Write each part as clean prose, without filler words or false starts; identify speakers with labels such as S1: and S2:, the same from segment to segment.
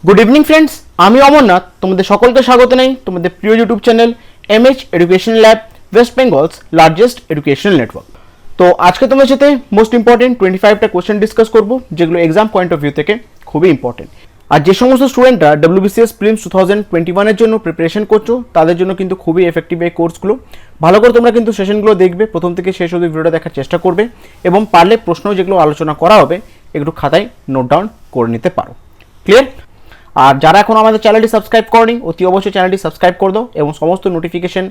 S1: Good evening friends, আমি অমরনাথ তোমাদের সকলকে স্বাগত জানাই তোমাদের প্রিয় YouTube channel MH education lab, West Bengal's largest educational network. তো আজকে তোমার সাথে মোস্ট ইম্পর্টেন্ট 25টা কোশ্চেন ডিসকাস করব, যেগুলো এক্সাম পয়েন্ট অফ ভিউ থেকে খুবই ইম্পর্টেন্ট। আর যে সমস্ত স্টুডেন্টরা WBCS প্রিলিমস 2021 এর জন্য প্রিপারেশন করছো, তাদের জন্য কিন্তু খুবই এফেক্টিভ এই কোর্সগুলো। ভালো করে তোমরা কিন্তু সেশনগুলো দেখবে, প্রথম থেকে শেষ অবধি ভিডিওটা দেখার চেষ্টা করবে এবং পারলে প্রশ্ন যেগুলো আলোচনা করা হবে একটু খাতায় নোট ডাউন করে নিতে পারো। ক্লিয়ার? আর যারা এখন আমাদের চ্যানেলটি সাবস্ক্রাইব করনি, অতি অবশ্যই চ্যানেলটি সাবস্ক্রাইব করে দাও এবং সমস্ত নোটিফিকেশন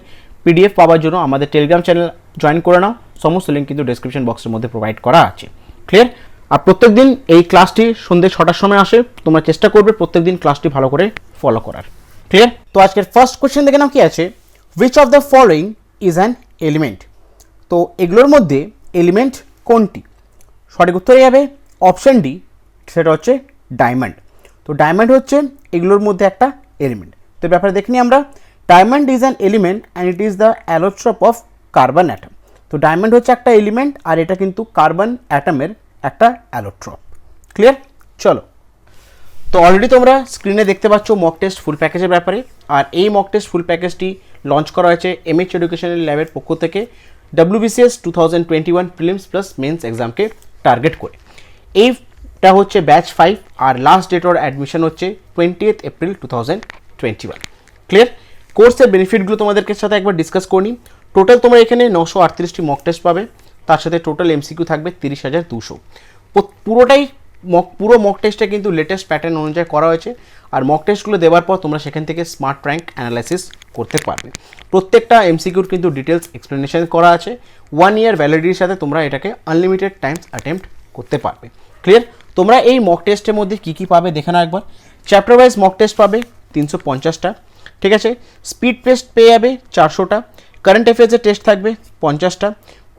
S1: PDF পাওয়ার জন্য আমাদের টেলিগ্রাম চ্যানেল জয়েন করে নাও। সমস্ত লিঙ্ক কিন্তু ডেসক্রিপশন বক্সের মধ্যে প্রোভাইড করা আছে। ক্লিয়ার? আর প্রত্যেকদিন এই ক্লাসটি সন্ধ্যে 6টার সময় আসে, তোমরা চেষ্টা করবে প্রত্যেকদিন ক্লাসটি ভালো করে ফলো করার। ক্লিয়ার? তো আজকের ফার্স্ট কোশ্চেন দেখে নাও কি আছে, which of the following is an element. তো এগুলোর মধ্যে এলিমেন্ট কোনটি? সঠিক উত্তরে যাবে অপশন ডি, সেটা হচ্ছে ডায়মন্ড। তো ডায়মন্ড হচ্ছে এগুলোর মধ্যে একটা এলিমেন্ট। তো ব্যাপারে দেখি আমরা, diamond is an element and it is the allotrope of carbon atom. তো ডায়মন্ড হচ্ছে একটা এলিমেন্ট আর এটা কিন্তু কার্বন অ্যাটমের একটা অ্যালোট্রপ। ক্লিয়ার? চলো, তো অলরেডি তোমরা স্ক্রিনে দেখতে পাচ্ছ মক টেস্ট ফুল প্যাকেজের ব্যাপারে। আর এই মক টেস্ট ফুল প্যাকেজটি লঞ্চ করা হয়েছে এমএইচ এডুকেশনাল ল্যাবের পক্ষ থেকে WBCS 2021 প্রিলিমস প্লাস মেন্স এক্সামকে টার্গেট করে। এইটা হচ্ছে ব্যাচ 5 আর লাস্ট ডেট অর অ্যাডমিশন হচ্ছে 20 এপ্রিল 2021। ক্লিয়ার? কোর্সের বেনিফিটগুলো তোমাদেরকে সাথে একবার ডিসকাস করি। টোটাল তোমরা এখানে 938টি মক টেস্ট পাবে, তার সাথে টোটাল MCQ থাকবে 30,200। পুরো মক টেস্টটা কিন্তু লেটেস্ট প্যাটার্ন অনুযায়ী করা হয়েছে। আর মক টেস্টগুলো দেওয়ার পর তোমরা সেখান থেকে স্মার্ট র্যাঙ্ক অ্যানালাইসিস করতে পারবে। প্রত্যেকটা MCQর কিন্তু ডিটেলস এক্সপ্লেনেশন করা আছে। 1 ইয়ার ভ্যালিডিটির সাথে তোমরা এটাকে আনলিমিটেড টাইমস অ্যাটেম্প্ট করতে পারবে। ক্লিয়ার? তোমরা এই মক টেস্টের মধ্যে কী কী পাবে দেখে নাও একবার। চ্যাপ্টার ওয়াইজ মক টেস্ট পাবে 350টা, ঠিক আছে। স্পিড টেস্ট পেয়ে যাবে 400টা, কারেন্ট অ্যাফেয়ার্সের টেস্ট থাকবে 50টা,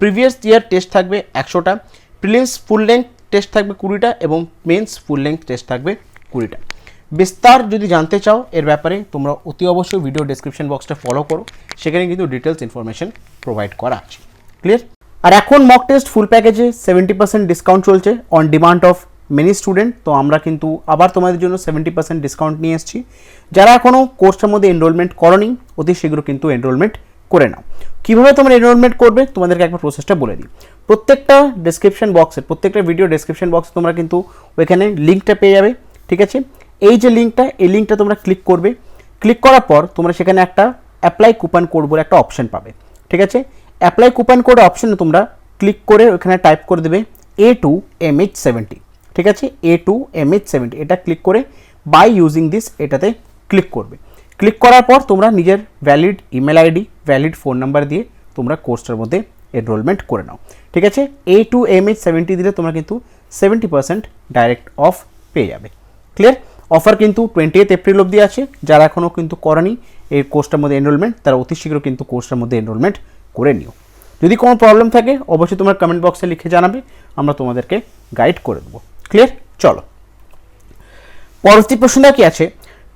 S1: প্রিভিয়াস ইয়ার টেস্ট থাকবে 100টা, প্রিলিমস ফুল লেন্থ টেস্ট থাকবে 20টা এবং মেন্স ফুল লেন্থ টেস্ট থাকবে 20টা। বিস্তার যদি জানতে চাও এর ব্যাপারে তোমরা অতি অবশ্যই ভিডিও ডেসক্রিপশন বক্সটা ফলো করো, সেখানে কিন্তু ডিটেলস ইনফরমেশন প্রোভাইড করা আছে। ক্লিয়ার? আর এখন মক টেস্ট ফুল প্যাকেজে 70% ডিসকাউন্ট চলছে on demand of many student. তো আমরা কিন্তু আবার তোমাদের জন্য 70% ডিসকাউন্ট নিয়ে এসেছি। যারা এখনও কোর্সটার মধ্যে এনরোলমেন্ট করোনি, অতি শীঘ্র কিন্তু এনরোলমেন্ট করে নাও। কীভাবে তোমরা এনরোলমেন্ট করবে তোমাদেরকে একবার প্রসেসটা বলে দিই। প্রত্যেকটা ভিডিও ডেসক্রিপশন বক্সে তোমরা কিন্তু ওইখানে লিঙ্কটা পেয়ে যাবে, ঠিক আছে। এই যে লিঙ্কটা তোমরা ক্লিক করবে। ক্লিক করার পর তোমরা সেখানে একটা অ্যাপ্লাই কুপন কোড বলে একটা অপশন পাবে, ঠিক আছে। অ্যাপ্লাই কুপন কোড অপশনে তোমরা ক্লিক করে ওখানে টাইপ করে দেবে A2MH70, ঠিক আছে। A2MH70 এটা ক্লিক করে বাই ইউজিং দিস এটাতে ক্লিক করবে। ক্লিক করার পর তোমরা নিজের valid email ID, valid phone number দিয়ে তোমরা কোর্সটার মধ্যে এনরোলমেন্ট করে নাও, ঠিক আছে। A2MH70 দিলে তোমরা কিন্তু 70% ডাইরেক্ট অফ পেয়ে যাবে। ক্লিয়ার? অফার কিন্তু 20 এপ্রিল অবধি আছে। যারা এখনও কিন্তু করেনি এই কোর্সটার মধ্যে এনরোলমেন্ট, তারা অতি শীঘ্র কিন্তু কোর্সটার মধ্যে এনরোলমেন্ট করে নিও। যদি কোনো প্রবলেম থাকে অবশ্যই তোমরা কমেন্ট বক্সে লিখে জানাবে, আমরা তোমাদেরকে গাইড করে দেবো। ক্লিয়ার? চলো, পরবর্তী প্রশ্নটা কি আছে,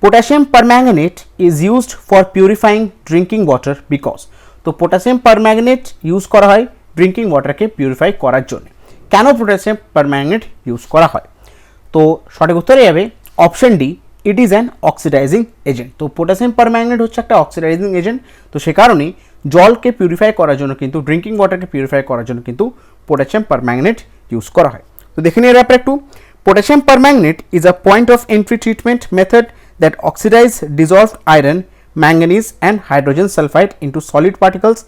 S1: potassium permanganate is used for purifying drinking water because. তো পটাশিয়াম পারম্যাঙ্গানেট ইউজ করা হয় ড্রিঙ্কিং ওয়াটারকে পিউরিফাই করার জন্য। কেন পটাশিয়াম পারম্যাঙ্গানেট ইউজ করা হয়? তো সঠিক উত্তরে যাবে option D, it is an oxidising agent. তো পটাশিয়াম পারম্যাঙ্গানেট হচ্ছে একটা অক্সিডাইজিং এজেন্ট। তো সে কারণেই জলকে পিউরিফাই করার জন্য কিন্তু, ড্রিঙ্কিং ওয়াটারকে পিউরিফাই করার জন্য কিন্তু পটাশিয়াম পারম্যাঙ্গানেট ইউজ করা হয়। তো দেখে নিয়ে ব্যাপারে একটু, potassium permanganate is a point of entry treatment method that oxidize dissolved iron, manganese and hydrogen sulfide into solid particles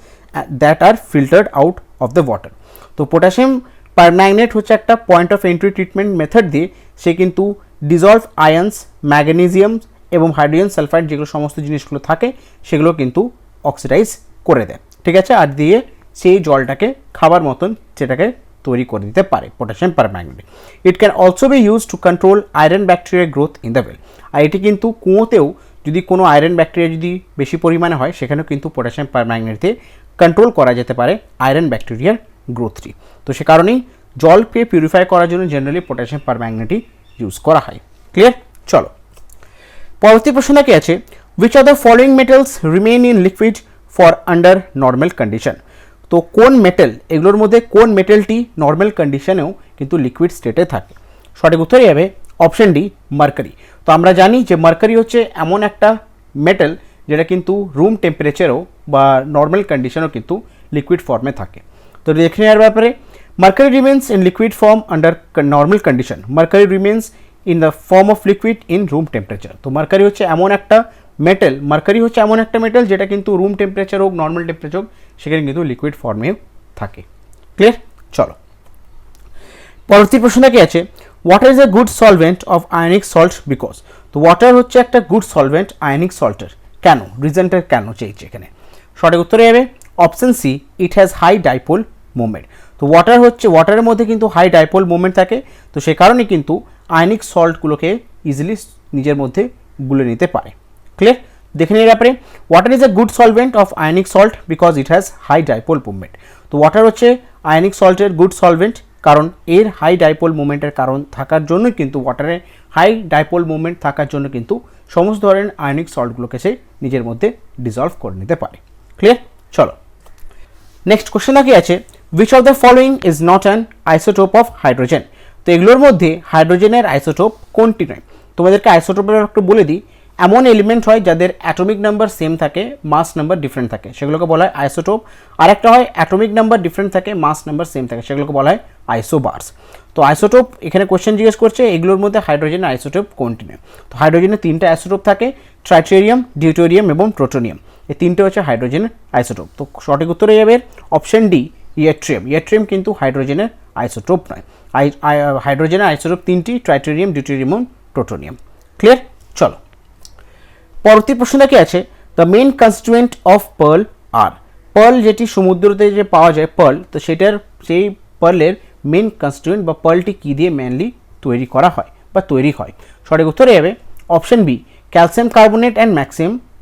S1: that are filtered out of the water. তো potassium permanganate হচ্ছে একটা point of entry treatment method দিয়ে সে কিন্তু dissolved আয়ন্স, magnesium এবং hydrogen sulphide যেগুলো সমস্ত জিনিসগুলো থাকে সেগুলো কিন্তু অক্সিডাইজ করে দেয়, ঠিক আছে। আর দিয়ে সেই জলটাকে খাবার মতন সেটাকে তৈরি করে দিতে পারে potassium permanganate. It can also be use to control iron bacteria growth in the well. আর এটি কিন্তু কুয়োতেও যদি কোনো আয়রন ব্যাকটেরিয়া যদি বেশি পরিমাণে হয়, সেখানেও কিন্তু পটাশিয়াম পারম্যাঙ্গানেট দিয়ে কন্ট্রোল করা যেতে পারে আয়রন ব্যাকটেরিয়ার গ্রোথটি। তো সে কারণেই জলকে পিউরিফাই করার জন্য জেনারেলি পটাশিয়াম পারম্যাঙ্গানেটই ইউজ করা হয়। ক্লিয়ার? চলো, পরবর্তী প্রশ্নটা কি আছে, which are the following metals remain in liquid for under normal condition. তো কোন মেটাল, এগুলোর মধ্যে কোন মেটালটি নর্মাল কন্ডিশনেও কিন্তু লিকুইড স্টেটে থাকে? সঠিক উত্তরে যাবে অপশন ডি, মার্কারি। তো আমরা জানি যে মার্কারি হচ্ছে এমন একটা মেটাল যেটা কিন্তু রুম টেম্পারেচারও বা নর্মাল কন্ডিশনও কিন্তু লিকুইড ফর্মে থাকে। তো দেখে নেওয়ার ব্যাপারে, mercury remains in liquid form under normal condition, mercury remains in the form of liquid in room temperature. তো মার্কারি হচ্ছে এমন একটা মেটাল যেটা কিন্তু রুম টেম্পারেচার হোক নর্মাল টেম্পারেচার হোক সেখানে কিন্তু লিকুইড ফর্মেও থাকে। ক্লিয়ার? চলো পরবর্তী প্রশ্নটা কি আছে, water is a good solvent of ionic salt because. তো ওয়াটার হচ্ছে একটা গুড সলভেন্ট আয়নিক সল্টের, কেন, রিজনটা কেন চেয়েছে এখানে। সঠিক উত্তরে যাবে option C, it has high dipole moment. তো ওয়াটারের মধ্যে কিন্তু হাই ডাইপোল মোমেন্ট থাকে, তো সে কারণে কিন্তু আয়নিক সল্টগুলোকে ইজিলি নিজের মধ্যে গুলে নিতে পারে। ক্লিয়ার? দেখে নিয়ে ব্যাপারে, water is a good solvent of ionic salt because it has high dipole moment. তো ওয়াটার হচ্ছে আয়নিক সল্টের গুড সলভেন্ট, কারণ এর হাই ডাইপোল মোমেন্টের কারণ থাকার জন্যই কিন্তু ওয়াটারের হাই ডাইপোল মোমেন্ট থাকার জন্য কিন্তু সমস্ত ধরনের আয়নিক সল্টগুলোকে সে নিজের মধ্যে ডিজলভ করে নিতে পারে। ক্লিয়ার? চলো নেক্সট কোশ্চেনটা কি আছে, which of the following is not an isotope of hydrogen। তো এগুলোর মধ্যে হাইড্রোজেনের আইসোটোপ কোনটি নয়। তোমাদেরকে আইসোটোপের একটু বলে দিই, এমন এলিমেন্ট হয় যাদের অ্যাটমিক নাম্বার সেম থাকে, মাস নাম্বার ডিফারেন্ট থাকে, সেগুলোকে বলা হয় আইসোটোপ। আর একটা হয় অ্যাটমিক নাম্বার ডিফারেন্ট থাকে, মাস নাম্বার সেম থাকে, সেগুলোকে বলা হয় আইসোবার্স। তো আইসোটোপ এখানে কোশ্চেন জিজ্ঞেস করছে এগুলোর মধ্যে হাইড্রোজেনের আইসোটোপ কোনটি নয়। তো হাইড্রোজেনের তিনটা আইসোটোপ থাকে, ট্রাইটেরিয়াম, ডিউটেরিয়াম এবং প্লুটোনিয়াম। এই তিনটে হচ্ছে হাইড্রোজেনের আইসোটোপ। তো সঠিক উত্তরে যাবে অপশন ডি, ইয়েট্রিয়াম। ইয়েট্রিয়াম কিন্তু হাইড্রোজেনের আইসোটোপ নয়। হাইড্রোজেনের আইসোটোপ তিনটি, ট্রাইটেরিয়াম, ডিউটেরিয়াম এবং প্লুটোনিয়াম। ক্লিয়ার? চলো পরবর্তী প্রশ্নটা কি আছে, the main constituent of pearl are. Pearl যেটি সমুদ্রতে যে পাওয়া যায় পার্ল, তো সেই পার্লের মেইন কনস্টিটুয়েন্ট বা পার্লটি কী দিয়ে মেনলি তৈরি করা হয় বা তৈরি হয়। সঠিক উত্তরে যাবে option B, calcium carbonate and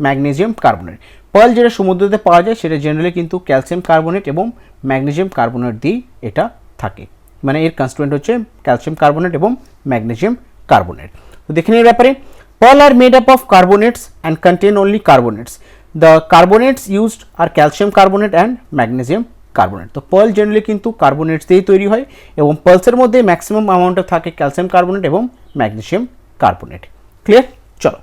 S1: magnesium carbonate. Pearl যেটা সমুদ্রতে পাওয়া যায় সেটা জেনারেলি কিন্তু ক্যালসিয়াম কার্বনেট এবং ম্যাগনেসিয়াম কার্বনেট দিয়েই এটা থাকে, মানে এর কনস্টিটুয়েন্ট হচ্ছে ক্যালসিয়াম কার্বনেট এবং ম্যাগনেসিয়াম কার্বনেট। তো দেখে নিয়ে ব্যাপারে, pearl are made up of carbonates and contain only carbonates. The carbonates used are calcium carbonate and magnesium carbonate. তো pearl generally কিন্তু carbonates দিয়েই তৈরি হয় এবং pearls-এর মধ্যে ম্যাক্সিমাম অ্যামাউন্টে থাকে ক্যালসিয়াম কার্বনেট এবং ম্যাগনেসিয়াম কার্বনেট। ক্লিয়ার? চলো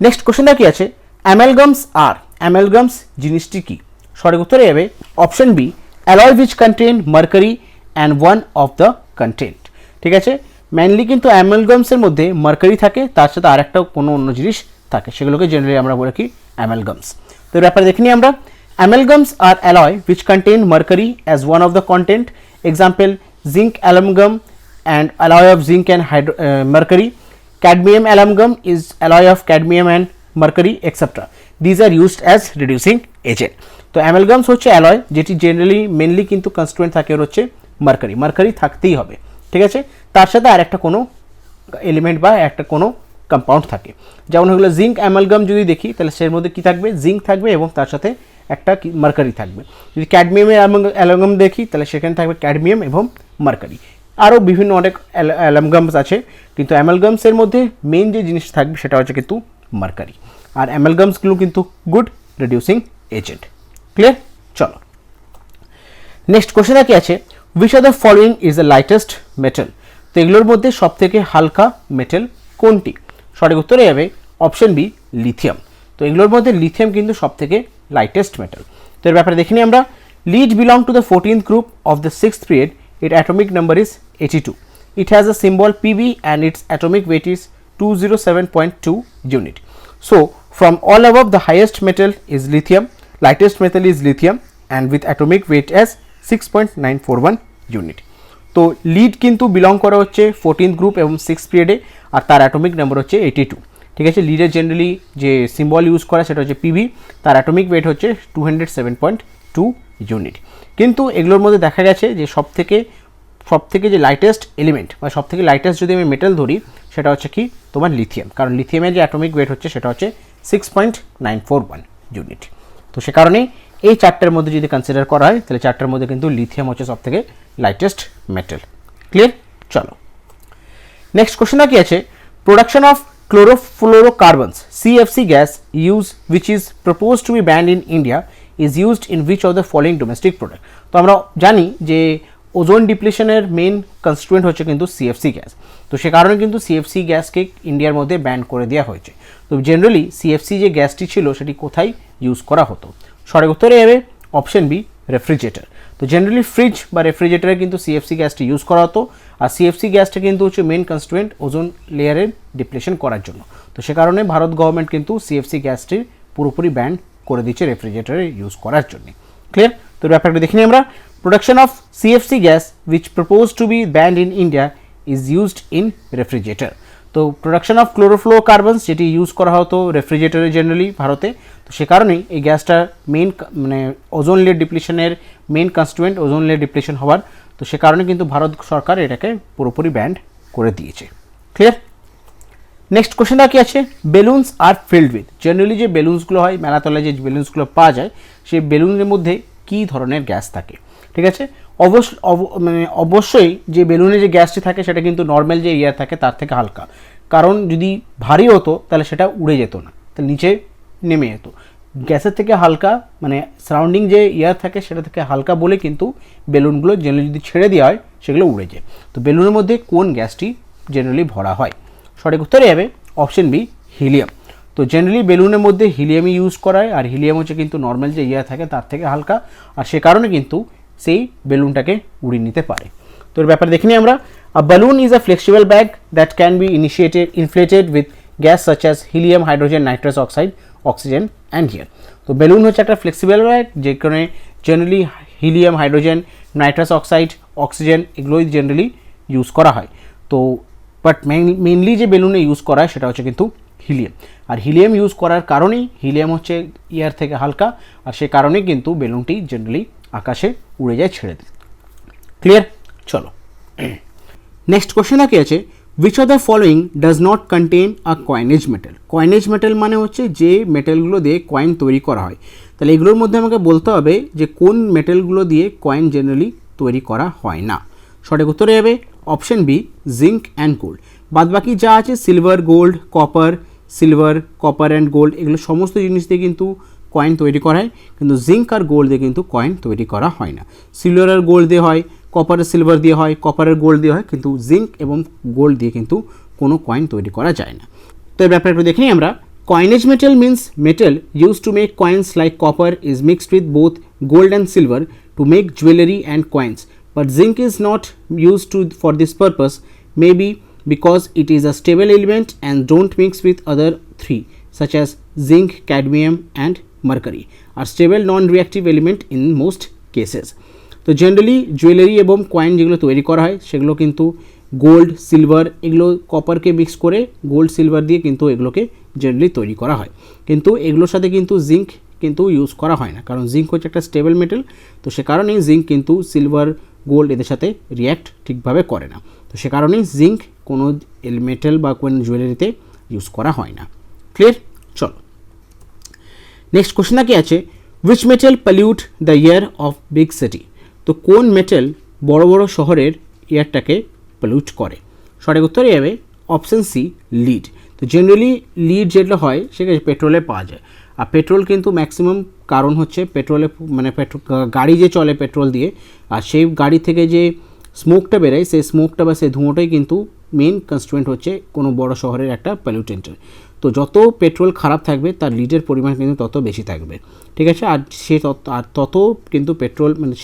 S1: নেক্সট কোশ্চেনটা কি আছে, অ্যামালগামস আর। অ্যামালগামস জিনিসটি কি। সঠিক উত্তরে যাবে option B, alloy which contain mercury and one of the content। ঠিক আছে, মেনলি কিন্তু অ্যামালগামসের মধ্যে মার্কারি থাকে, তার সাথে আর একটা কোনো অন্য জিনিস থাকে, সেগুলোকে জেনারেলি আমরা বলে কি অ্যামালগামস। তো এর ব্যাপারে দেখে নিই আমরা, অ্যামালগামস আর alloy which contain mercury as one of the content, example zinc amalgam and alloy of zinc and mercury, cadmium amalgam is alloy of cadmium and mercury etc. These are used as reducing agent। তো অ্যামালগামস হচ্ছে alloy যেটি generally mainly কিন্তু constituent থাকে হচ্ছে mercury থাকতেই হবে। ঠিক আছে, তার সাথে আর একটা কোনো এলিমেন্ট বা একটা কোনো কম্পাউন্ড থাকে, যেমন হলো জিঙ্ক অ্যামালগাম যদি দেখি তাহলে সের মধ্যে কি থাকবে, জিঙ্ক থাকবে এবং তার সাথে একটা মার্কারি থাকবে। যদি ক্যাডমিয়ামের অ্যামালগাম দেখি তাহলে সেখানে থাকবে ক্যাডমিয়াম এবং মার্কারি। আরও বিভিন্ন অনেক অ্যামালগামস আছে, কিন্তু অ্যামালগামসের মধ্যে মেইন যে জিনিস থাকবে সেটা হচ্ছে কিন্তু মার্কারি। আর অ্যামালগামসগুলো কিন্তু গুড রিডিউসিং এজেন্ট। ক্লিয়ার? চলো নেক্সট কোশ্চেনটা কি আছে, which of the following is the lightest metal। তো এগুলোর মধ্যে সব থেকে হালকা মেটাল কোনটি। সঠিক উত্তরে যাবে অপশন বি, লিথিয়াম। তো এগুলোর মধ্যে লিথিয়াম কিন্তু সব থেকে লাইটেস্ট মেটাল। তো এর ব্যাপারে দেখে নিই আমরা, lead belong to the 14th group of the 6th period, its atomic number is 82, it has a symbol Pb and its atomic weight is 207.2 unit. So from all above the highest metal is lithium, lightest metal is lithium and with atomic weight as 6.941 unit. তো lead কিন্তু belong করা হচ্ছে 14th group এবং 6th পিরিয়ডে, আর তার atomic number হচ্ছে 82। ঠিক আছে, লিডের জেনারেলি যে সিম্বল ইউজ করা সেটা হচ্ছে পিবি, তার অ্যাটমিক ওয়েট হচ্ছে 207.2 ইউনিট। কিন্তু এগুলোর মধ্যে দেখা গেছে যে সব থেকে যে লাইটেস্ট এলিমেন্ট বা সব থেকে লাইটেস্ট যদি আমি মেটাল ধরি সেটা হচ্ছে কি তোমার লিথিয়াম, কারণ লিথিয়ামের যে অ্যাটমিক ওয়েট হচ্ছে সেটা হচ্ছে 6.941 ইউনিট। তো সে কারণে এই চারটার মধ্যে যদি কনসিডার করা হয় তাহলে চারটার মধ্যে কিন্তু লিথিয়াম হচ্ছে সব থেকে লাইটেস্ট মেটাল। ক্লিয়ার? চলো নেক্সট কোশ্চেনটা কি আছে, production of chlorofluorocarbons CFC gas use which is propose to be banned in India is used in which of the following domestic product. তো আমরা জানি যে ওজোন ডিপ্লিশনের মেন কনস্টিটুয়েন্ট হচ্ছে কিন্তু সিএফসি গ্যাস। তো সে কারণে কিন্তু সিএফসি গ্যাসকে ইন্ডিয়ার মধ্যে ব্যান করে দেওয়া হয়েছে। তো জেনারেলি সিএফসি যে গ্যাসটি ছিল সেটি কোথায় ইউজ করা হতো? সঠিক উত্তরে যাবে অপশন বি, রেফ্রিজারেটর। তো জেনারেলি ফ্রিজ বা রেফ্রিজারেটরে কিন্তু সিএফসি গ্যাসটি ইউজ করা হতো, আর সিএফসি গ্যাসটা কিন্তু হচ্ছে মেন কনস্টিটুয়েন্ট ওজোন লেয়ারের ডিপ্লেশন করার জন্য। তো সে কারণে ভারত গভর্নমেন্ট কিন্তু সিএফসি গ্যাসটির পুরোপুরি ব্যান করে দিচ্ছে রেফ্রিজারেটরে ইউজ করার জন্য। ক্লিয়ার? তো ব্যাপারটা দেখে নিই আমরা। Production of CFC gas which propose to be banned in India is used in refrigerator. তো প্রোডাকশন অফ ক্লোরোফ্লোরোকার্বনস যেটি ইউজ করা হতো রেফ্রিজারেটরে জেনারেলি ভারতে, তো সে কারণেই এই গ্যাসটা মেন মানে ওজোন লেয়ার ডিপ্লিশনের main constituent ozone layer depletion হওয়ার, তো সে কারণে কিন্তু ভারত সরকার এটাকে পুরোপুরি ব্যান্ড করে দিয়েছে। ক্লিয়ার? নেক্সট কোশ্চেনটা কি আছে? Balloons are filled with. Generally যে বেলুনসগুলো হয় মেলাতলায় যে বেলুনসগুলো পাওয়া যায়, সেই বেলুনের মধ্যে কী ধরনের গ্যাস থাকে? ঠিক আছে, অবশ্যই যে বেলুনে যে গ্যাসটি থাকে সেটা কিন্তু নর্মাল যে এয়ার থাকে তার থেকে হালকা, কারণ যদি ভারী হতো তাহলে সেটা উড়ে যেত না, তাহলে নিচে নেমে যেত। গ্যাসের থেকে হালকা মানে সারাউন্ডিং যে এয়ার থাকে সেটা থেকে হালকা বলে কিন্তু বেলুনগুলো জেনারেলি যদি ছেড়ে দেওয়া হয় সেগুলো উড়ে যায়। তো বেলুনের মধ্যে কোন গ্যাসটি জেনারেলি ভরা হয়? সঠিক উত্তরে যাবে অপশন বি, হিলিয়াম। তো জেনারেলি বেলুনের মধ্যে হিলিয়ামই ইউজ করা হয়, আর হিলিয়াম হচ্ছে কিন্তু নর্মাল যে এয়ার থাকে তার থেকে হালকা, আর সে কারণে কিন্তু সেই বেলুনটাকে উড়িয়ে নিতে পারে। তো এর ব্যাপারে দেখে নিই আমরা। A balloon is a flexible bag that can be inflated with gas such as helium, hydrogen, nitrous oxide, oxygen and air. তো বেলুন হচ্ছে একটা ফ্লেক্সিবল ব্যাগ যেখানে generally helium, hydrogen, nitrous oxide, oxygen এগুলোই জেনারেলি ইউজ করা হয়। তো but mainly যে বেলুনে use করা হয় সেটা হচ্ছে কিন্তু হিলিয়াম, আর হিলিয়াম ইউজ করার কারণেই হিলিয়াম হচ্ছে এয়ার থেকে হালকা, আর সে কারণেই কিন্তু বেলুনটি জেনারেলি আকাশে উড়ে যায়, ছেড়ে দেয়। ক্লিয়ার? চলো নেক্সট কোশ্চেন কি আছে? Which of the following does not contain a coinage metal. Coinage metal মানে হচ্ছে যে মেটালগুলো দিয়ে কয়েন তৈরি করা হয়। তাহলে এগুলোর মধ্যে আমাকে বলতে হবে যে কোন মেটালগুলো দিয়ে কয়েন জেনারেলি তৈরি করা হয় না। সঠিক উত্তরে যাবে option B, zinc and gold. বাদবাকি যা আছে silver, gold, copper, silver, copper and gold এগুলো সমস্ত জিনিস দিয়ে কিন্তু কয়েন তৈরি করা হয়, কিন্তু জিঙ্ক আর গোল্ড দিয়ে কিন্তু কয়েন তৈরি করা হয় না। সিলভার আর গোল্ড দিয়ে হয়, কপার আর সিলভার দিয়ে হয়, কপারের গোল্ড দিয়ে হয়, কিন্তু জিঙ্ক এবং গোল্ড দিয়ে কিন্তু কোনো কয়েন তৈরি করা যায় না। তো এই ব্যাপারে একটু দেখে নিই আমরা। Coinage metal means metal use to make coins like copper is mixed with both gold and silver to make jewellery and coins, but zinc is not used for this purpose, maybe because it is a stable element and don't mix with other three such as zinc, cadmium and mercury are stable non-reactive element in most cases. তো generally jewellery এবং coin যেগুলো তৈরি করা হয় সেগুলো কিন্তু gold, silver এগুলো কপারকে mix করে গোল্ড, সিলভার দিয়ে কিন্তু এগুলোকে জেনারেলি তৈরি করা হয়, কিন্তু এগুলোর সাথে কিন্তু জিঙ্ক কিন্তু ইউজ করা হয় না, কারণ জিঙ্ক হচ্ছে একটা স্টেবল মেটাল। তো সে কারণেই জিঙ্ক কিন্তু সিলভার, গোল্ড এদের সাথে রিয়্যাক্ট ঠিকভাবে করে না। তো সে কারণেই জিঙ্ক কোনো মেটাল বা কোনো জুয়েলারিতে ইউজ করা হয় না। ক্লিয়ার? চলো নেক্সট কোশ্চেনটা কি আছে? Which metal pollute the air of big city. তো কোন মেটাল বড় বড় শহরের এয়ারটাকে পলিউট করে? সঠিক উত্তরে যাবে অপশন সি, লিড। তো জেনারেলি লিড যেটা হয় সেটা পেট্রোলে পাওয়া যায়, আর পেট্রোল কিন্তু ম্যাক্সিমাম কারণ হচ্ছে পেট্রোলে মানে গাড়ি যে চলে পেট্রোল দিয়ে, আর সেই গাড়ি থেকে যে স্মোকটা বেরোয় সেই স্মোকটা বা সেই ধোঁয়াটাই কিন্তু মেন কনস্টিটুয়েন্ট হচ্ছে কোনো বড় শহরের একটা পলিউটেন্টের। তো যত পেট্রোল খারাপ থাকবে তার লিডের পরিমাণ কিন্তু তত বেশি থাকবে, ঠিক আছে, আর তত কিন্তু পেট্রোল মানে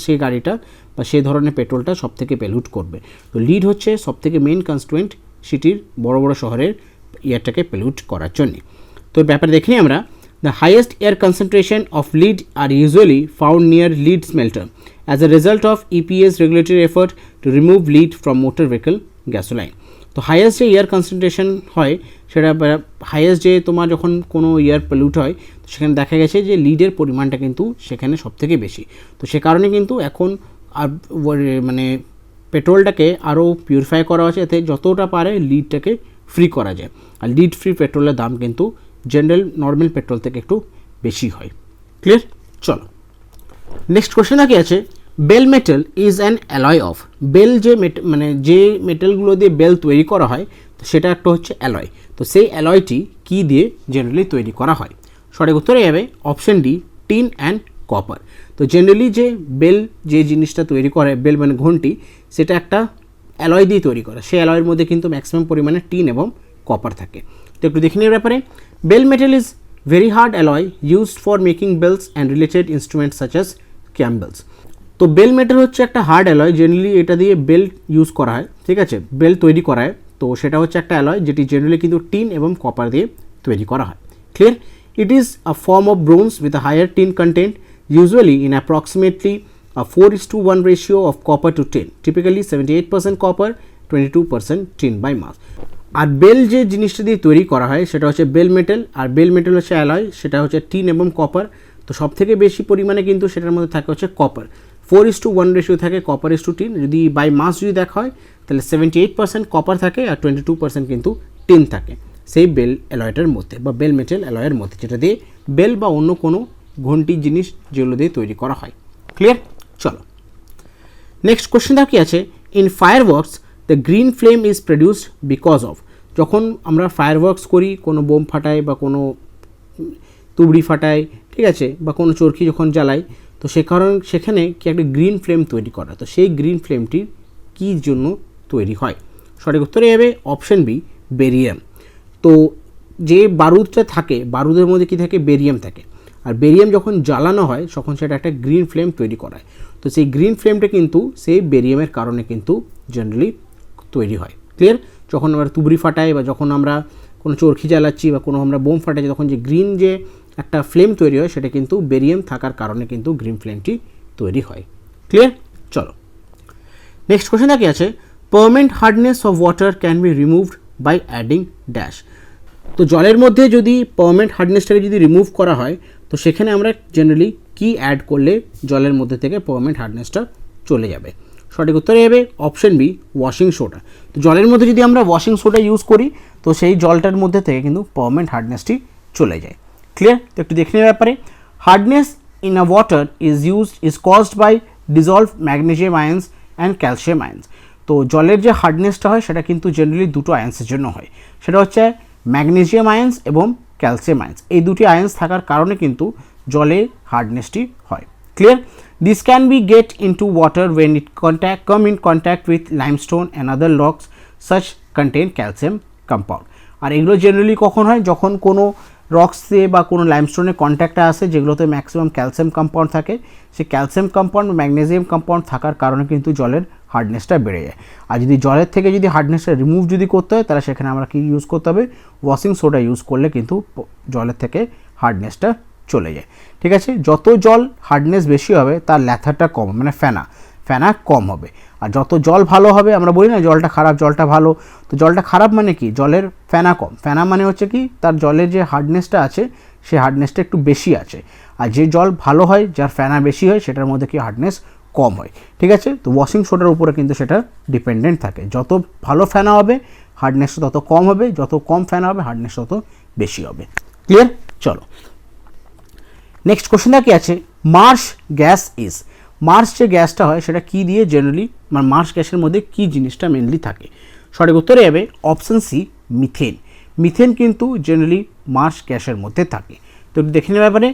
S1: সেই গাড়িটা বা সেই ধরনের পেট্রোলটা সব থেকে পলিউট করবে। তো লিড হচ্ছে সব থেকে মেন কনস্টিটুয়েন্ট সিটির বড় বড় শহরের এয়ারটাকে পলিউট করার জন্যে। তো ব্যাপারে দেখি আমরা। The highest air concentration of lead are usually found near lead smelter as a result of EPA's regulatory effort to remove lead from motor vehicle gasoline. তো হাইয়েস্ট যে এয়ার কনসেন্ট্রেশন হয় সেটা হাইয়েস্ট যে তোমার যখন কোনো এয়ার পলিউট হয় সেখানে দেখা গেছে যে লিডের পরিমাণটা কিন্তু সেখানে সবথেকে বেশি। তো সে কারণে কিন্তু এখন আর মানে পেট্রোলটাকে আরও পিউরিফাই করা হচ্ছে, এতে যতটা পারে লিডটাকে ফ্রি করা যায়, আর লিড ফ্রি পেট্রোলের দাম কিন্তু জেনারেল নর্মাল পেট্রোল থেকে একটু বেশি হয়। ক্লিয়ার? চলো নেক্সট কোশ্চেন কি আছে? Bell metal is an alloy of. Bell যে মানে যে মেটালগুলো দিয়ে বেল তৈরি করা হয় তো সেটা একটা হচ্ছে অ্যালয়। তো সেই অ্যালয়টি কী দিয়ে জেনারেলি তৈরি করা হয়? সঠিক উত্তরে যাবে option D, tin and copper. তো জেনারেলি যে বেল যে জিনিসটা তৈরি করে, বেল মানে ঘন্টি, সেটা একটা অ্যালয় দিয়ে তৈরি করা। সেই অ্যালয়ের মধ্যে কিন্তু ম্যাক্সিমাম পরিমাণে টিন এবং কপার থাকে। তো একটু দেখে নিয়ে ব্যাপারে, bell metal is very hard alloy used for making bells and related instruments such as cymbals. তো বেল মেটাল হচ্ছে একটা হার্ড অ্যালয়, জেনারেলি এটা দিয়ে বেল ইউজ করা হয়, ঠিক আছে, বেল তৈরি করা হয়। তো সেটা হচ্ছে একটা অ্যালয় যেটি জেনারেলি কিন্তু টিন এবং কপার দিয়ে তৈরি করা হয়। Clear? It is a form of bronze with a higher tin content, usually in approximately a 4:1 ratio of copper to tin, typically 78% copper, 22% tin by mass. আর বেল যে জিনিসটা দিয়ে তৈরি করা হয় সেটা হচ্ছে বেল মেটাল, আর বেল মেটাল হচ্ছে অ্যালয়, সেটা হচ্ছে টিন এবং কপার। তো সব থেকে বেশি পরিমাণে কিন্তু সেটার মধ্যে থাকে হচ্ছে কপার, 4:1 রেশিও থাকে কপার ইস টু টিন। যদি বাই মাস যদি দেখা হয় তাহলে 78% কপার থাকে আর 22% কিন্তু টিন থাকে সেই বেল অ্যালয়টার মধ্যে বা বেল মেটাল অ্যালয়ের মধ্যে, যেটা দিয়ে বেল বা অন্য কোনো ঘন্টির জিনিস যেগুলো দিয়ে তৈরি করা হয়। ক্লিয়ার? চলো নেক্সট কোশ্চেনটা কি আছে, in fireworks the green flame is produced because of. যখন আমরা ফায়ারওয়ার্কস করি, কোনো বোম ফাটাই বা কোনো তুবড়ি ফাটাই, ঠিক আছে, বা কোনো চরকি যখন জ্বালাই, তো সেখানে কি একটা গ্রিন ফ্লেম তৈরি করা। তো সেই গ্রিন ফ্লেমটি কী জন্য তৈরি হয়? সঠিক উত্তরে যাবে অপশন বি, বেরিয়াম। তো যে বারুদটা থাকে, বারুদের মধ্যে কি থাকে? বেরিয়াম থাকে। আর বেরিয়াম যখন জ্বালানো হয় তখন সেটা একটা গ্রিন ফ্লেম তৈরি করায়। তো সেই গ্রিন ফ্লেমটা কিন্তু সেই বেরিয়ামের কারণে কিন্তু জেনারেলি তৈরি হয়। ক্লিয়ার? যখন আমরা তুবড়ি ফাটাই বা যখন আমরা কোনো চরখি জ্বালাচ্ছি বা কোনো আমরা বোম ফাটাচ্ছি, তখন যে গ্রিন যে একটা ফ্লেম তৈরি হয় সেটা কিন্তু বেরিয়াম থাকার কারণে কিন্তু গ্রিন ফ্লেমটি তৈরি হয়। ক্লিয়ার? চলো নেক্সট কোশ্চেনটা কি আছে, permanent hardness of water can be removed by adding dash. তো জলের মধ্যে যদি পার্মানেন্ট হার্ডনেসটাকে যদি রিমুভ করা হয়, তো সেখানে আমরা জেনারেলি কি অ্যাড করলে জলের মধ্যে থেকে পার্মানেন্ট হার্ডনেসটা চলে যাবে? সঠিক উত্তরে যাবে অপশন বি, ওয়াশিং সোডা। তো জলের মধ্যে যদি আমরা ওয়াশিং সোডা ইউজ করি, তো সেই জলটার মধ্যে থেকে কিন্তু পার্মানেন্ট হার্ডনেসটি চলে যায়। ক্লিয়ার? তো একটু দেখে নেওয়ার ব্যাপারে, hardness in a water is caused by dissolve magnesium ions and calcium ions. তো জলের যে হার্ডনেসটা হয় সেটা কিন্তু জেনারেলি দুটো আয়ন্সের জন্য হয়, সেটা হচ্ছে ম্যাগনেসিয়াম আয়ন্স এবং ক্যালসিয়াম আয়ন্স। এই দুটি আয়ন্স থাকার কারণে কিন্তু জলের হার্ডনেসটি হয়। Clear? This can be get into water when it come in contact with limestone and other rocks such contain calcium compound। আর এগুলো জেনারেলি কখন হয়? যখন কোনো রক্সে বা কোনো লাইমস্টোনের কন্ট্যাক্টে আসে যেগুলোতে ম্যাক্সিমাম ক্যালসিয়াম কম্পাউন্ড থাকে, সেই ক্যালসিয়াম কম্পাউন্ড ম্যাগনেসিয়াম কম্পাউন্ড থাকার কারণে কিন্তু জলের হার্ডনেসটা বেড়ে যায়। আর যদি জলের থেকে যদি হার্ডনেসটা রিমুভ যদি করতে হয়, তাহলে সেখানে আমরা কি ইউজ করতে হবে? ওয়াশিং সোডা ইউজ করলে কিন্তু জলের থেকে হার্ডনেসটা চলে যায়। ঠিক আছে? যত জল হার্ডনেস বেশি হবে তার ল্যাথারটা কম, মানে ফেনা কম হবে। আর যত জল ভালো হবে, আমরা বলি না জলটা খারাপ জলটা ভালো, তো জলটা খারাপ মানে কি? জলের ফেনা কম। ফেনা মানে হচ্ছে কি? তার জলের যে হার্ডনেসটা আছে সেই হার্ডনেসটা একটু বেশি আছে। আর যে জল ভালো হয়, যার ফেনা বেশি হয়, সেটার মধ্যে কি হার্ডনেস কম হয়। ঠিক আছে? তো ওয়াশিং সোডার উপরে কিন্তু সেটা ডিপেন্ডেন্ট থাকে। যত ভালো ফেনা হবে হার্ডনেসটা তত কম হবে, যত কম ফেনা হবে হার্ডনেস তত বেশি হবে। ক্লিয়ার? চলো নেক্সট কোশ্চেনটা কি আছে, মার্শ গ্যাস ইজ। মার্শ যে গ্যাসটা হয় সেটা কি দিয়ে জেনারেলি, মানে মার্শ গ্যাসের মধ্যে কি জিনিসটা মেনলি থাকে? সঠিক উত্তরে যাবে অপশন সি, মিথেন। মিথেন কিন্তু জেনারেলি মার্শ গ্যাসের মধ্যে থাকে। তো দেখে নেওয়ার ব্যাপারে,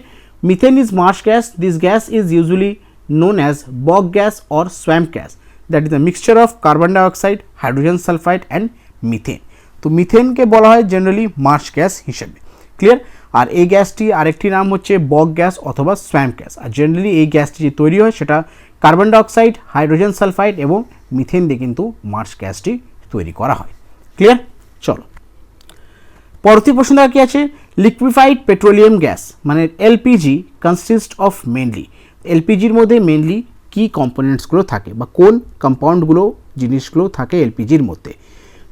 S1: methane is Marsh gas. This gas is usually known as bog gas or swamp gas, that is a mixture of carbon dioxide, hydrogen sulfide and methane। তো মিথেনকে বলা হয় জেনারেলি মার্শ গ্যাস হিসেবে। ক্লিয়ার? আর এই গ্যাসটি আরেকটি নাম হচ্ছে বগ গ্যাস অথবা swamp gas. Are generally এই গ্যাসটি যে তৈরি হয় সেটা কার্বন ডাইঅক্সাইড, হাইড্রোজেন সালফাইড এবং মিথেন দিয়ে কিন্তু মার্শ গ্যাসটি তৈরি করা হয়। ক্লিয়ার? চলো পরবর্তী প্রশ্নটা কি আছে, লিকুইফাইড পেট্রোলিয়াম গ্যাস মানে এলপিজি কনসিস্ট অফ মেনলি। এলপিজির মধ্যে মেনলি কি কম্পোনেন্টসগুলো থাকে বা কোন কম্পাউন্ডগুলো জিনিসগুলো থাকে এলপিজির মধ্যে?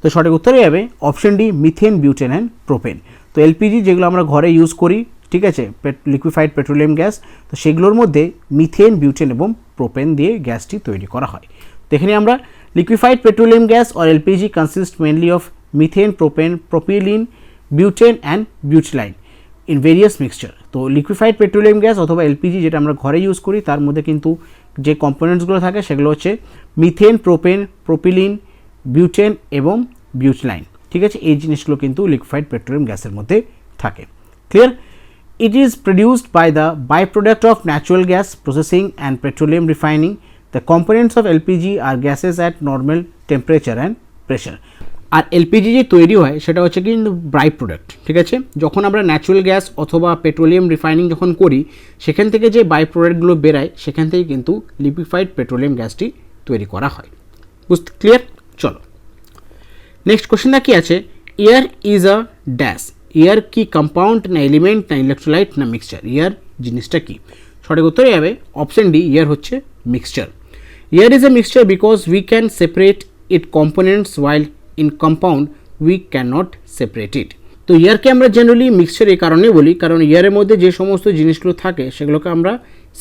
S1: তো সঠিক উত্তরে যাবে option D, methane, butane and propane. তো এলপিজি যেগুলো আমরা ঘরে ইউজ করি, ঠিক আছে, লিকুইফাইড পেট্রোলিয়াম গ্যাস, তো সেগুলোর মধ্যে মিথেন, বিউটেন এবং প্রোপেন দিয়ে গ্যাসটি তৈরি করা হয়। তো এখানে আমরা liquefied petroleum gas or LPG consist mainly of methane, propane, propylene, butane and butylene in various mixture. তো লিকুইফাইড পেট্রোলিয়াম গ্যাস অথবা এলপিজি যেটা আমরা ঘরে ইউজ করি তার মধ্যে কিন্তু যে কম্পোনেন্টসগুলো থাকে সেগুলো হচ্ছে মিথেন, প্রোপেন, প্রোপিলিন, বিউটেন এবং বিউটিলাইন। ঠিক আছে? এই জিনিসগুলো কিন্তু লিকুইফাইড পেট্রোলিয়াম গ্যাসের মধ্যে থাকে। Clear? It is produced by the byproduct of natural gas processing and petroleum refining. The components of LPG are gases at normal temperature and pressure. আর এলপিজি যে তৈরি হয় সেটা হচ্ছে কিন্তু বাই প্রোডাক্ট, ঠিক আছে। যখন আমরা ন্যাচারাল গ্যাস অথবা পেট্রোলিয়াম রিফাইনিং যখন করি সেখান থেকে যে বাই প্রোডাক্টগুলো বেরায় সেখান থেকে কিন্তু লিকুইফাইড পেট্রোলিয়াম গ্যাসটি তৈরি করা হয়। বুঝতে ক্লিয়ার? চলো নেক্সট কোশ্চেনটা কি আছে, air is a dash. Air কি কম্পাউন্ড না এলিমেন্ট না ইলেকট্রোলাইট না মিক্সচার? এয়ার জিনিসটা কি? সঠিক উত্তরে যাবে অপশন ডি, এয়ার হচ্ছে mixture. Air is a mixture because we can separate it components while in compound we can not separate it. তো এয়ারকে আমরা জেনারেলি মিক্সচার এই কারণে বলি কারণ এয়ারের মধ্যে যে সমস্ত জিনিসগুলো থাকে সেগুলোকে আমরা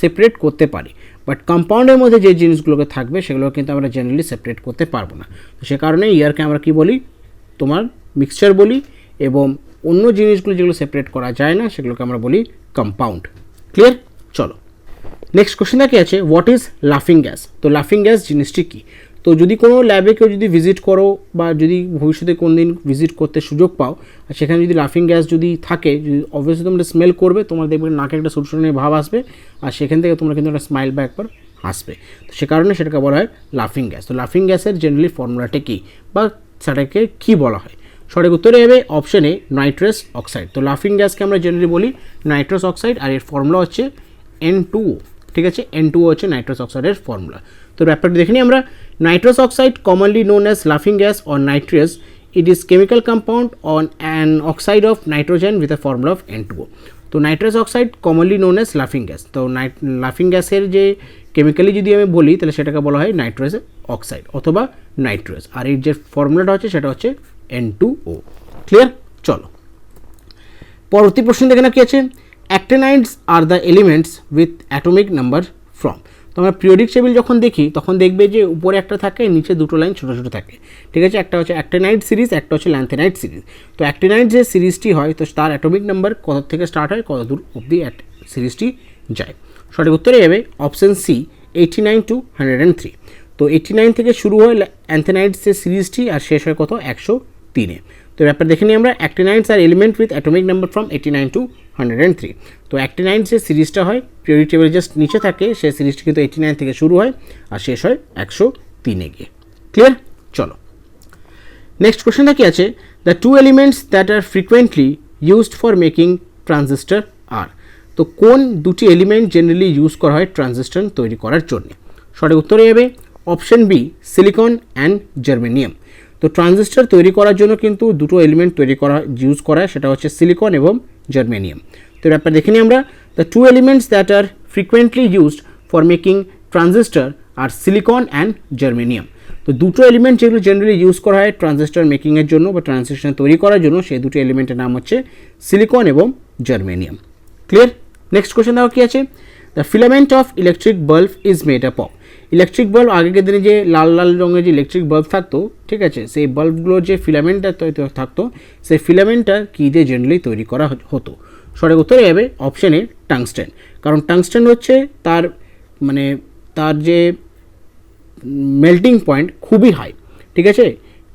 S1: সেপারেট করতে পারি, বাট কম্পাউন্ডের মধ্যে যে জিনিসগুলোকে থাকবে সেগুলো কিন্তু আমরা জেনারেলি সেপারেট করতে পারবো না। তো সে কারণে এয়ারকে আমরা কি বলি, তোমার মিক্সচার বলি, এবং অন্য জিনিসগুলো যেগুলো সেপারেট করা যায় না সেগুলোকে আমরা বলি কম্পাউন্ড। ক্লিয়ার? চলো নেক্সট কোশ্চেনটা কি আছে, হোয়াট ইজ লাফিং গ্যাস? তো লাফিং গ্যাস জিনিসটি কী? তো যদি কোনো ল্যাবে কেউ যদি ভিজিট করো বা যদি ভবিষ্যতে কোনো দিন ভিজিট করতে সুযোগ পাও আর সেখানে যদি লাফিং গ্যাস যদি থাকে, যদি অবভিয়াসলি তোমরা স্মেল করবে, তোমার দেখবে নাকে একটা সুরসুরনের ভাব আসবে আর সেখান থেকে তোমরা কিন্তু একটা স্মাইল বা একবার হাসবে। তো সে কারণে সেটাকে বলা হয় লাফিং গ্যাস। তো লাফিং গ্যাসের জেনারেলি ফর্মুলাটা কী বা সেটাকে কী বলা হয়? সঠিক উত্তরে যাবে অপশন এ, নাইট্রাস অক্সাইড। তো লাফিং গ্যাসকে আমরা জেনারেলি বলি নাইট্রাস অক্সাইড আর এর ফর্মুলা হচ্ছে N2O, ঠিক আছে। N2O হচ্ছে নাইট্রাস অক্সাইডের ফর্মুলা। তো ব্যাপারটা দেখে নিই আমরা। Nitrous oxide commonly known as লাফিং gas or nitrous, it is chemical compound on an oxide of nitrogen with a formula of N2O। তো nitrous oxide commonly known as লাফিং গ্যাস। তো লাফিং গ্যাসের যে কেমিক্যালি যদি আমি বলি তাহলে সেটাকে বলা হয় নাইট্রাস অক্সাইড অথবা নাইট্রাস, আর এর যে ফর্মুলাটা হচ্ছে সেটা হচ্ছে N2O। ক্লিয়ার? চলো পরবর্তী প্রশ্ন দেখে না কি আছে, actinides are the elements with atomic number from. তো আমরা পিরিয়ডিক টেবিল যখন দেখি তখন দেখবে যে উপরে একটা থাকে, নিচে দুটো লাইন ছোটো ছোটো থাকে, ঠিক আছে। একটা হচ্ছে অ্যাক্টিনাইড সিরিজ, একটা হচ্ছে ল্যান্থেনাইড সিরিজ। তো অ্যাক্টিনাইড যে সিরিজটি হয় তো তার অ্যাটমিক নাম্বার কত থেকে স্টার্ট হয়, কত দূর অবধি সিরিজটি যায়? সঠিক উত্তরে যাবে অপশন সি, 89 to 103। তো 89 থেকে শুরু হয় অ্যান্থেনাইডসের সিরিজটি আর শেষ হয় কত, 103-এ। তো ব্যাপার দেখে নিই আমরা, actinides are element with atomic number from 89 to 103। তো অ্যাক্টিনাইড যে সিরিজটা হয় পিরিয়ডিক টেবিল জাস্ট নিচে থাকে, সেই সিরিজটি কিন্তু 89 থেকে শুরু হয় আর শেষ হয় 103-এ গিয়ে। ক্লিয়ার? চলো নেক্সট কোশ্চেনটা কি আছে, the two elements that are frequently used for making transistor are. তো কোন দুটি এলিমেন্ট জেনারেলি ইউজ করা হয় ট্রানজিস্টর তৈরি করার জন্য? সঠিক উত্তরে যাবে option B, silicon and germanium. তো ট্রানজিস্টর তৈরি করার জন্য কিন্তু দুটো এলিমেন্ট ইউজ করা হয়, সেটা হচ্ছে সিলিকন এবং জার্মেনিয়াম। তো ব্যাপার দেখে নিই আমরা, the two elements that are frequently used for making transistor are silicon and germanium. তো দুটো এলিমেন্ট যেগুলো জেনারেলি ইউজ করা হয় ট্রানজিস্টর মেকিংয়ের জন্য বা ট্রানজিস্টর তৈরি করার জন্য, সেই দুটো এলিমেন্টের নাম হচ্ছে সিলিকন এবং জার্মেনিয়াম। ক্লিয়ার? নেক্সট কোশ্চেন দেখো কি আছে, the filament of electric bulb is made up of. Electric bulb আগেকার দিনে যে লাল লাল রঙের যে ইলেকট্রিক বাল্ব থাকতো, ঠিক আছে, সেই বাল্বগুলোর যে ফিলামেন্টটা থাকতো সেই ফিলামেন্টটা কী দিয়ে জেনারেলি তৈরি করা হতো? সঠিক উত্তরে যাবে অপশানে টাংস্টেন। কারণ টাংস্টেন হচ্ছে তার যে মেল্টিং পয়েন্ট খুবই হাই, ঠিক আছে।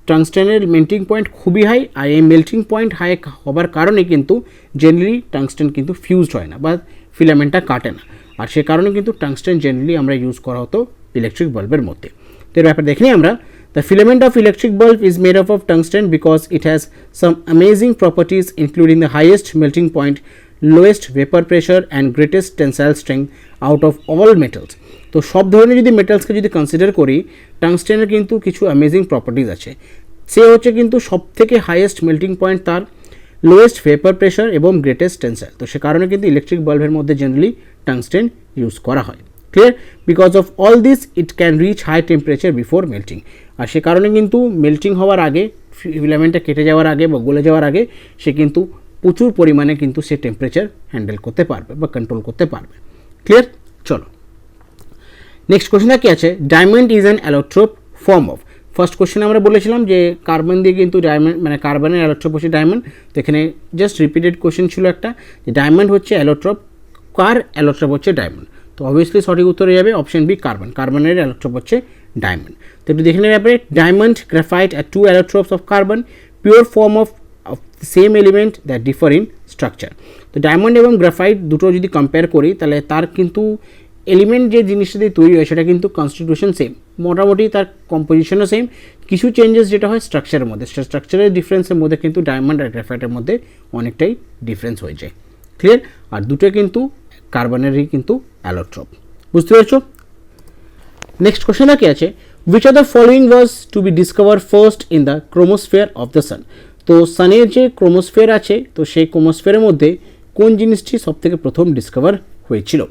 S1: টাংস্টেনের মেল্টিং পয়েন্ট খুবই হাই, আর এই মেল্টিং পয়েন্ট হাই হবার কারণে কিন্তু জেনারেলি টাংস্টেন কিন্তু ফিউজড হয় না বা ফিলামেন্টটা কাটে না, আর সে কারণে কিন্তু টাংস্টেন জেনারেলি আমরা ইউজ করা হতো ইলেকট্রিক বাল্বের মধ্যে। তো এর ব্যাপারে দেখে নিই আমরা, the filament of electric bulb is made up of tungsten because it has some amazing properties including the highest melting point, lowest vapour pressure and greatest tensile strength out of all metals. তো সব ধরনের যদি মেটালসকে যদি consider করি, টাংস্টেনের কিন্তু কিছু amazing properties আছে। সে হচ্ছে কিন্তু সব থেকে হাইয়েস্ট মেল্টিং পয়েন্ট, তার লোয়েস্ট ভেপার প্রেশার এবং গ্রেটেস্ট টেন্সাইল। তো সে কারণে কিন্তু ইলেকট্রিক বাল্বের মধ্যে জেনারেলি টাংস্টেন ইউজ করা হয়। Clear? Because of all this it can reach high temperature before melting. আর সে কারণে কিন্তু মেল্টিং হওয়ার আগে, ফিলামেন্টটা কেটে যাওয়ার আগে বা গলে যাওয়ার আগে সে কিন্তু প্রচুর পরিমাণে কিন্তু সে টেম্পারেচার হ্যান্ডেল করতে পারবে বা কন্ট্রোল করতে পারবে। ক্লিয়ার? চলো নেক্সট কোশ্চেনটা কি আছে, diamond is an allotrope form of. First question আমরা বলেছিলাম যে কার্বন দিয়ে কিন্তু ডায়মন্ড কার্বনের অ্যালোট্রোপ হচ্ছে ডায়মন্ড। তো এখানে জাস্ট রিপিটেড কোশ্চেন ছিল একটা, যে ডায়মন্ড হচ্ছে অ্যালোট্রোপ, কার অ্যালোট্রোপ হচ্ছে ডায়মন্ড। তো অবভিয়াসলি সঠিক উত্তরে যাবে অপশন বি, কার্বন। কার্বনের অ্যালোট্রোপ হচ্ছে ডায়মন্ড। তো একটু দেখে নেওয়ার ব্যাপারে, diamond, graphite are two allotropes of carbon, pure form of same element that differ in structure. তো ডায়মন্ড এবং গ্রাফাইট দুটো যদি কম্পেয়ার করি তাহলে তার কিন্তু এলিমেন্ট যে জিনিসটা দিয়ে তৈরি হয় সেটা কিন্তু কনস্টিটিউশন সেম, মোটামুটি তার কম্পোজিশনও সেম, কিছু চেঞ্জেস যেটা হয় স্ট্রাকচারের মধ্যে, স্ট্রাকচারের ডিফারেন্সের মধ্যে কিন্তু ডায়মন্ড আর গ্রাফাইটের মধ্যে অনেকটাই ডিফারেন্স হয়ে যায়। ক্লিয়ার? আর দুটো কিন্তু কার্বনেরই কিন্তু অ্যালোট্রপ। বুঝতে পেরেছো? নেক্সট কোশ্চেন কি আছে, which of the following was to be discovered first in the chromosphere of the sun? তো সানের যে ক্রোমোস্ফিয়ার আছে তো সেই ক্রোমোস্ফিয়ারের মধ্যে কোন জিনিসটি সবথেকে প্রথম ডিসকভার হয়েছিল?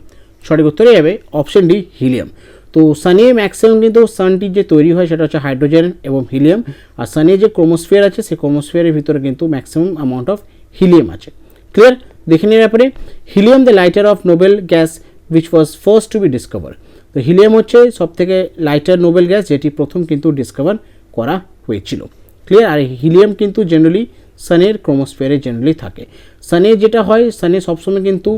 S1: সঠিক উত্তরে যাবে অপশন ডি, হিলিয়াম। তো সানে ম্যাক্সিমাম কিন্তু সানটি যে তৈরি হয় সেটা হচ্ছে হাইড্রোজেন এবং হিলিয়াম, আর সানে যে ক্রোমোস্ফিয়ার আছে সেই ক্রোমোস্ফিয়ারের ভিতরে কিন্তু ম্যাক্সিমাম অ্যামাউন্ট অফ হিলিয়াম আছে। ক্লিয়ার? দেখে নিয়ে ব্যাপারে helium the lighter of noble gas which was first to be discover. তো হিলিয়াম হচ্ছে সবথেকে লাইটার নোবেল গ্যাস যেটি প্রথম কিন্তু ডিসকভার করা হয়েছিল। ক্লিয়ার? আর হিলিয়াম কিন্তু জেনারেলি সানের ক্রোমোস্ফিয়ারে জেনারেলি থাকে। সানে যেটা হয়, সানে সবসময় কিন্তু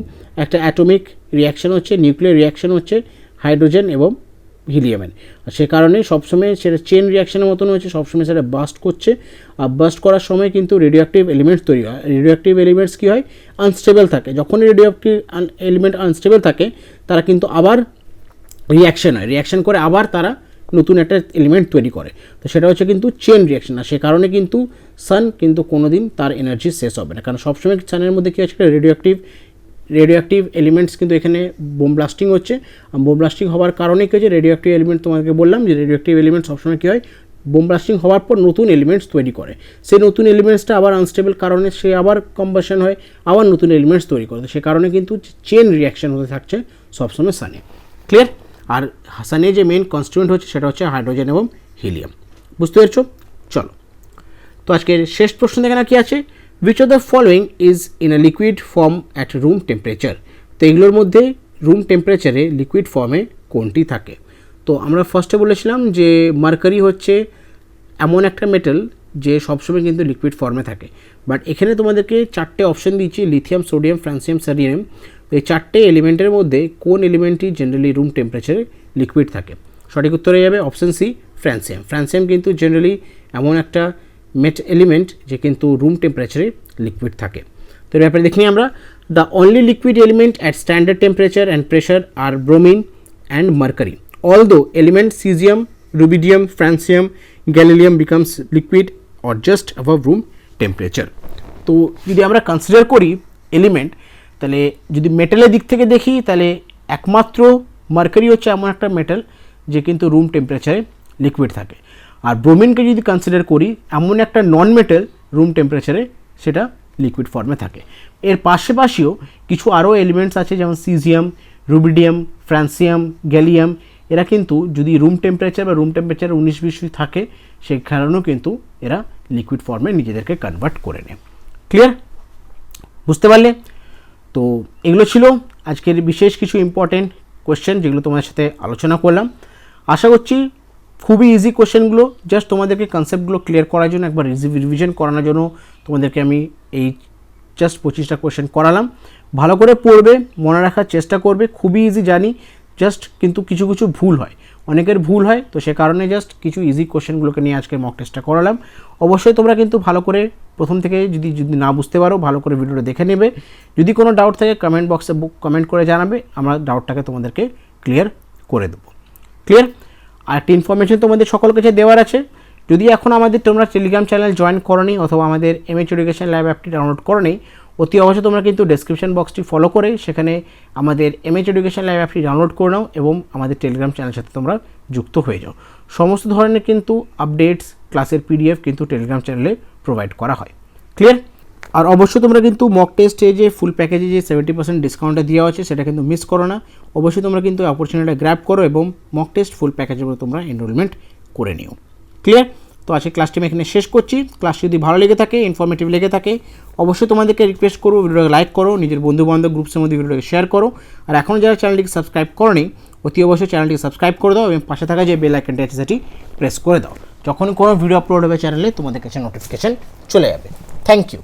S1: একটা অ্যাটমিক রিয়াকশান হচ্ছে, নিউক্লিয়ার রিয়াকশান হচ্ছে হাইড্রোজেন এবং হিলিয়ামের, আর সে কারণে সবসময় সেটা চেন রিয়াকশানের মতন হচ্ছে, সবসময় সেটা বাস্ট করছে, আর বাস্ট করার সময় কিন্তু রেডিওঅ্যাক্টিভ এলিমেন্টস তৈরি হয়। রেডিওঅ্যাক্টিভ এলিমেন্টস কী হয়? আনস্টেবল থাকে। যখন রেডিওঅ্যাক্টিভ এলিমেন্ট আনস্টেবল থাকে তারা কিন্তু আবার রিয়াকশান হয়, রিয়াকশান করে আবার তারা নতুন একটা এলিমেন্ট তৈরি করে। তো সেটা হচ্ছে কিন্তু চেন রিয়াকশন, আর সে কারণে কিন্তু সান কিন্তু কোনোদিন তার এনার্জি শেষ হবে না, কারণ সবসময় সানের মধ্যে কী হচ্ছে, রেডিওঅ্যাক্টিভ এলিমেন্টস কিন্তু এখানে বোম ব্লাস্টিং হচ্ছে। আর বোম ব্লাস্টিং হওয়ার কারণে কী হচ্ছে, রেডিওঅ্যাক্টিভ এলিমেন্ট তোমাকে বললাম যে রেডিওঅ্যাক্টিভ এলিমেন্ট সবসময় কী হয়, বোম ব্লাস্টিং হওয়ার পর নতুন এলিমেন্টস তৈরি করে, সেই নতুন এলিমেন্টসটা আবার আনস্টেবল কারণে সে আবার কম্বাশন হয়, আবার নতুন এলিমেন্টস তৈরি করে। সে কারণে কিন্তু চেন রিয়াকশন হতে থাকছে সবসময় সানে। ক্লিয়ার? আর সানে যে মেন কনস্টিটিউয়েন্ট হচ্ছে সেটা হচ্ছে হাইড্রোজেন এবং হিলিয়াম। বুঝতে পেরেছো? চলো, তো আজকের শেষ প্রশ্ন দেখে না কি আছে, which of the following is in a liquid form at room temperature? তো এগুলোর মধ্যে রুম টেম্পারেচারে লিকুইড ফর্মে কোনটি থাকে? তো আমরা ফার্স্টে বলেছিলাম যে মার্কারি হচ্ছে এমন একটা মেটাল যে সবসময় কিন্তু লিকুইড ফর্মে থাকে, বাট এখানে তোমাদেরকে চারটে অপশন দিচ্ছি, লিথিয়াম, সোডিয়াম, ফ্রান্সিয়াম, সেরিয়াম। তো এই চারটে এলিমেন্টের মধ্যে কোন এলিমেন্টটি জেনারেলি রুম টেম্পারেচারে লিকুইড থাকে? সঠিক উত্তরে যাবে অপশন সি, ফ্রান্সিয়াম। ফ্রান্সিয়াম কিন্তু জেনারেলি এমন একটা এলিমেন্ট যে কিন্তু রুম টেম্পারেচারে লিকুইড থাকে। তো এর ব্যাপারে দেখি আমরা, the only liquid element at standard temperature and pressure are bromine and mercury, although element caesium, rubidium, francium, gallium becomes liquid or just above room temperature. তো যদি আমরা কনসিডার করি এলিমেন্ট, তাহলে যদি মেটালের দিক থেকে দেখি তাহলে একমাত্র মার্কারি হচ্ছে এমন একটা মেটাল যে কিন্তু রুম টেম্পারেচারে লিকুইড থাকে, আর ব্রোমিনকে যদি কনসিডার করি এমন একটা নন মেটাল রুম টেম্পারেচারে সেটা লিকুইড ফর্মে থাকে। এর পাশাপাশিও কিছু আরও এলিমেন্টস আছে যেমন সিজিয়াম, রুবিডিয়াম, ফ্রান্সিয়াম, গ্যালিয়াম, এরা কিন্তু যদি রুম টেম্পারেচার বা রুম টেম্পারেচার 19-20 থাকে সেই কারণেও কিন্তু এরা লিকুইড ফর্মে নিজেদেরকে কনভার্ট করে নেয়। ক্লিয়ার? বুঝতে পারলে? তো এগুলো ছিল আজকের বিশেষ কিছু ইম্পর্টেন্ট কোয়েশ্চেন যেগুলো তোমাদের সাথে আলোচনা করলাম। আশা করছি খুবই ইজি কোয়েশ্চেনগুলো, জাস্ট তোমাদেরকে কনসেপ্টগুলো ক্লিয়ার করার জন্য, একবার রিভিশন করানোর জন্য তোমাদেরকে আমি এই জাস্ট 25টা কোয়েশ্চেন করালাম। ভালো করে পড়বে, মনে রাখার চেষ্টা করবে, খুবই ইজি জানি, জাস্ট কিন্তু কিছু কিছু ভুল হয়, অনেকের ভুল হয়, তো সে কারণে জাস্ট কিছু ইজি কোয়েশ্চেনগুলোকে নিয়ে আজকে মক টেস্টটা করালাম। অবশ্যই তোমরা কিন্তু ভালো করে প্রথম থেকে যদি না বুঝতে পারো ভালো করে ভিডিওটা দেখে নেবে, যদি কোনো ডাউট থাকে কমেন্ট বক্সে কমেন্ট করে জানাবে, আমরা ডাউটটাকে তোমাদেরকে ক্লিয়ার করে দেবো। ক্লিয়ার? আর একটা ইনফরমেশন তোমাদের সকল কাছে দেওয়ার আছে, যদি এখন আমাদের তোমরা টেলিগ্রাম চ্যানেল জয়েন করোনি অথবা আমাদের এমএচ এডুকেশন ল্যাব অ্যাপটি ডাউনলোড করোনি, অতি অবশ্যই তোমরা কিন্তু ডেসক্রিপশন বক্সটি ফলো করে সেখানে আমাদের এমএচ এডুকেশন ল্যাব অ্যাপটি ডাউনলোড করে নাও এবং আমাদের টেলিগ্রাম চ্যানেলের সাথে তোমরা যুক্ত হয়ে যাও। সমস্ত ধরনের কিন্তু আপডেটস, ক্লাসের পিডিএফ কিন্তু টেলিগ্রাম চ্যানেলে প্রোভাইড করা হয়। ক্লিয়ার? আর অবশ্যই তোমরা কিন্তু মক টেস্টে যে ফুল প্যাকেজে যে 70% ডিসকাউন্টটা দেওয়া আছে সেটা কিন্তু মিস করো না, অবশ্যই তোমরা কিন্তু অপরচুনিটিটা গ্র্যাব করো এবং মক টেস্ট ফুল প্যাকেজের উপরে তোমরা এনরোলমেন্ট করে নিও। ক্লিয়ার? তো আজকে ক্লাসটি আমি এখানে শেষ করছি। ক্লাস যদি ভালো লেগে থাকে, ইনফরমেটিভ লেগে থাকে, অবশ্যই তোমাদেরকে রিকোয়েস্ট করো ভিডিওটাকে লাইক করো, নিজের বন্ধুবান্ধব গ্রুপসের মধ্যে ভিডিওটাকে শেয়ার করো, আর এখন যারা চ্যানেলটিকে সাবস্ক্রাইব করোনি অতি অবশ্যই চ্যানেলটিকে সাবস্ক্রাইব করে দাও এবং পাশে থাকা যে বেল আইকনটি আছে সেটি প্রেস করে দাও, যখন কোনো ভিডিও আপলোড হবে চ্যানেলে তোমাদের কাছে নোটিফিকেশন চলে যাবে। Thank you.